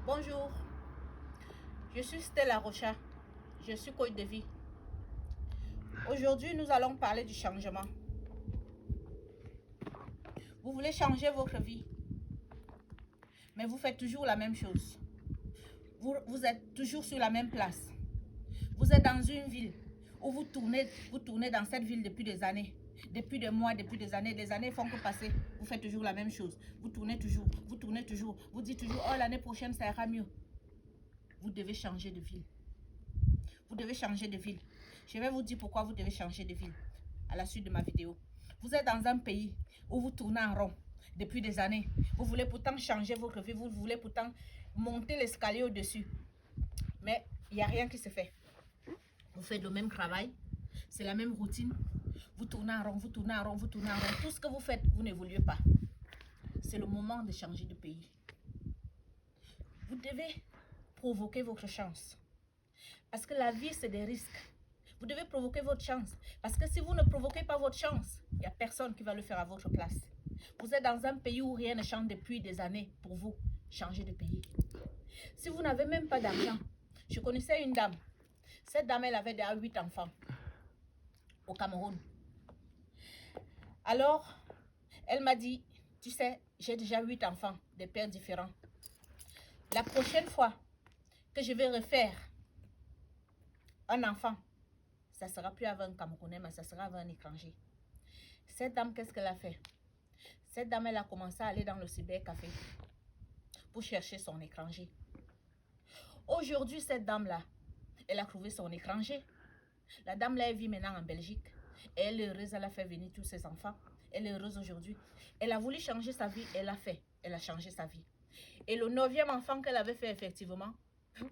Bonjour, je suis Stella Rocha, je suis coach de vie. Aujourd'hui, nous allons parler du changement. Vous voulez changer votre vie, mais vous faites toujours la même chose. Vous êtes toujours sur la même place. Vous êtes dans une ville où vous tournez dans cette ville depuis des années. Depuis des mois, depuis des années font que passer. Vous faites toujours la même chose. Vous tournez toujours. Vous dites toujours, oh l'année prochaine ça ira mieux. Vous devez changer de ville. Vous devez changer de ville. Je vais vous dire pourquoi vous devez changer de ville à la suite de ma vidéo. Vous êtes dans un pays où vous tournez en rond depuis des années. Vous voulez pourtant changer votre vie. Vous voulez pourtant monter l'escalier au-dessus. Mais il n'y a rien qui se fait. Vous faites le même travail. C'est la même routine. Vous tournez en rond, vous tournez en rond, vous tournez en rond. Tout ce que vous faites, vous n'évoluez pas. C'est le moment de changer de pays. Vous devez provoquer votre chance. Parce que la vie, c'est des risques. Vous devez provoquer votre chance. Parce que si vous ne provoquez pas votre chance, il n'y a personne qui va le faire à votre place. Vous êtes dans un pays où rien ne change depuis des années pour vous. Changez de pays. Si vous n'avez même pas d'argent, je connaissais une dame. Cette dame, elle avait déjà 8 enfants au Cameroun. Alors, elle m'a dit, tu sais, j'ai déjà 8 enfants, des pères différents. La prochaine fois que je vais refaire un enfant, ça sera plus avec un Camerounais, mais ça sera avec un étranger. Cette dame, qu'est-ce qu'elle a fait? Cette dame, elle a commencé à aller dans le cybercafé pour chercher son étranger. Aujourd'hui, cette dame-là, elle a trouvé son étranger. La dame-là, elle vit maintenant en Belgique. Elle est heureuse, elle a fait venir tous ses enfants. Elle est heureuse aujourd'hui. Elle a voulu changer sa vie, elle l'a fait. Elle a changé sa vie. Et le 9e enfant qu'elle avait fait, effectivement,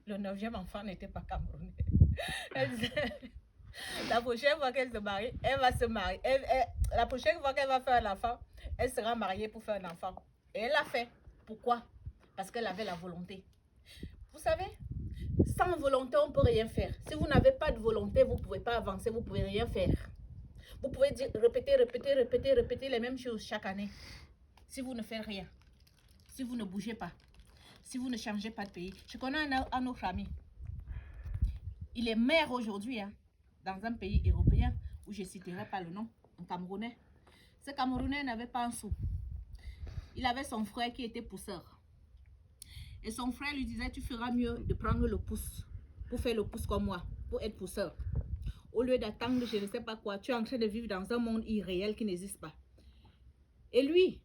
le 9e enfant n'était pas camerounais. Elle disait, la prochaine fois qu'elle se marie, elle va se marier. La prochaine fois qu'elle va faire un enfant, elle sera mariée pour faire un enfant. Et elle l'a fait. Pourquoi? Parce qu'elle avait la volonté. Vous savez, sans volonté, on ne peut rien faire. Si vous n'avez pas de volonté, vous ne pouvez pas avancer, vous ne pouvez rien faire. Vous pouvez dire, répéter les mêmes choses chaque année. Si vous ne faites rien, si vous ne bougez pas, si vous ne changez pas de pays. Je connais un autre ami. Il est maire aujourd'hui, dans un pays européen où je ne citerai pas le nom, un Camerounais. Ce Camerounais n'avait pas un sou. Il avait son frère qui était pousseur. Et son frère lui disait, tu feras mieux de prendre le pouce, pour faire le pouce comme moi, pour être pousseur. Au lieu d'attendre je ne sais pas quoi, tu es en train de vivre dans un monde irréel qui n'existe pas. Et lui,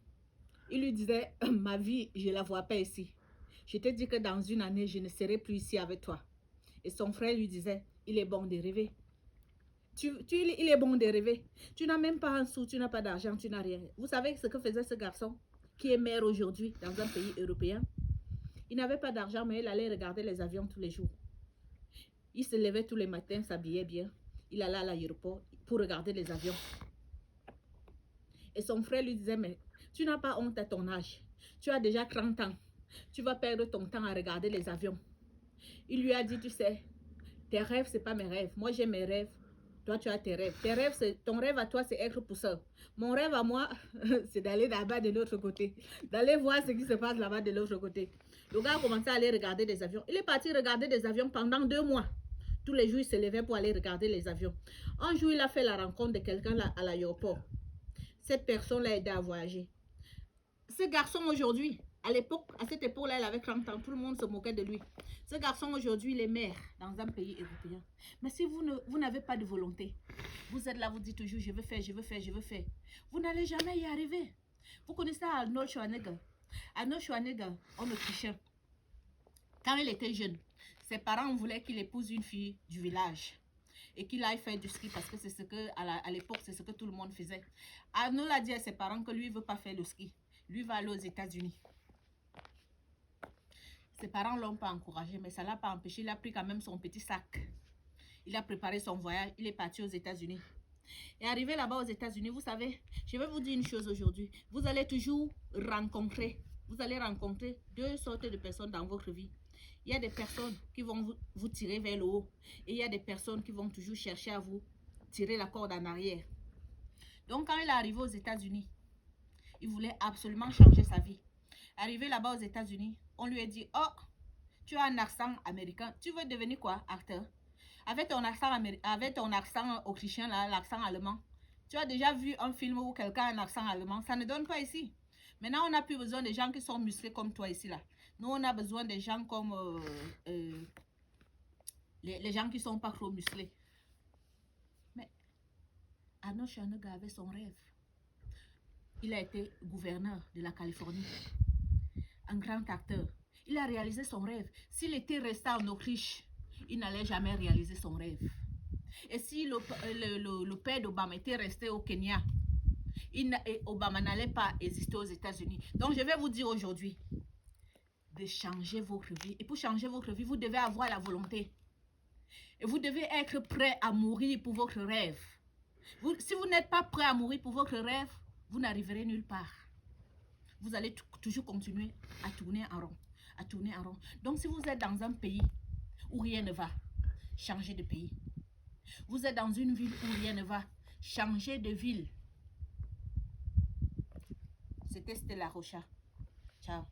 il lui disait, ma vie, je ne la vois pas ici. Je te dis que dans une année, je ne serai plus ici avec toi. Et son frère lui disait, il est bon de rêver. Il est bon de rêver. Tu n'as même pas un sou, tu n'as pas d'argent, tu n'as rien. Vous savez ce que faisait ce garçon qui est maire aujourd'hui dans un pays européen? Il n'avait pas d'argent, mais il allait regarder les avions tous les jours. Il se levait tous les matins, s'habillait bien. Il allait à l'aéroport pour regarder les avions. Et son frère lui disait, mais tu n'as pas honte à ton âge. Tu as déjà 30 ans. Tu vas perdre ton temps à regarder les avions. Il lui a dit, tu sais, tes rêves, ce n'est pas mes rêves. Moi, j'ai mes rêves. Toi, tu as tes rêves. Ton rêve à toi, c'est être pousseur. Mon rêve à moi, c'est d'aller là-bas de l'autre côté. D'aller voir ce qui se passe là-bas de l'autre côté. Le gars a commencé à aller regarder des avions. Il est parti regarder des avions pendant 2 mois. Tous les jours, il se levait pour aller regarder les avions. Un jour, il a fait la rencontre de quelqu'un à l'aéroport. Cette personne l'a aidé à voyager. Ce garçon aujourd'hui, à cette époque-là, il avait 30 ans. Tout le monde se moquait de lui. Ce garçon aujourd'hui, il est maire dans un pays européen. Mais si vous n'avez pas de volonté, vous êtes là, vous dites toujours, je veux faire, je veux faire, je veux faire. Vous n'allez jamais y arriver. Vous connaissez Arnold Schwarzenegger. Arnold Schwarzenegger, un Autrichien. Quand il était jeune, ses parents voulaient qu'il épouse une fille du village et qu'il aille faire du ski parce que c'est ce que, à l'époque, c'est ce que tout le monde faisait. Arnold a dit à ses parents que lui ne veut pas faire le ski. Lui va aller aux États-Unis. Ses parents ne l'ont pas encouragé, mais ça ne l'a pas empêché. Il a pris quand même son petit sac. Il a préparé son voyage. Il est parti aux États-Unis. Et arrivé là-bas aux États-Unis, vous savez, je vais vous dire une chose aujourd'hui. Vous allez toujours rencontrer, vous allez rencontrer 2 sortes de personnes dans votre vie. Il y a des personnes qui vont vous tirer vers le haut. Et il y a des personnes qui vont toujours chercher à vous tirer la corde en arrière. Donc, quand il est arrivé aux États-Unis, il voulait absolument changer sa vie. Arrivé là-bas aux États-Unis, on lui a dit, oh, tu as un accent américain. Tu veux devenir quoi, acteur? Avec ton accent autrichien, l'accent allemand. Tu as déjà vu un film où quelqu'un a un accent allemand? Ça ne donne pas ici. Maintenant, on n'a plus besoin de gens qui sont musclés comme toi ici, là. Nous, on a besoin de gens comme les gens qui ne sont pas trop musclés. Mais Arnold Schwarzenegger avait son rêve. Il a été gouverneur de la Californie. Un grand acteur. Il a réalisé son rêve. S'il était resté en Autriche, il n'allait jamais réaliser son rêve. Et si le père d'Obama était resté au Kenya, Obama n'allait pas exister aux États-Unis. Donc, je vais vous dire aujourd'hui de changer votre vie. Et pour changer votre vie, vous devez avoir la volonté. Et vous devez être prêt à mourir pour votre rêve. Si vous n'êtes pas prêt à mourir pour votre rêve, vous n'arriverez nulle part. Vous allez toujours continuer à tourner en rond. À tourner en rond. Donc, si vous êtes dans un pays où rien ne va, changez de pays. Vous êtes dans une ville où rien ne va, changez de ville. C'était Stella Rocha. Ciao.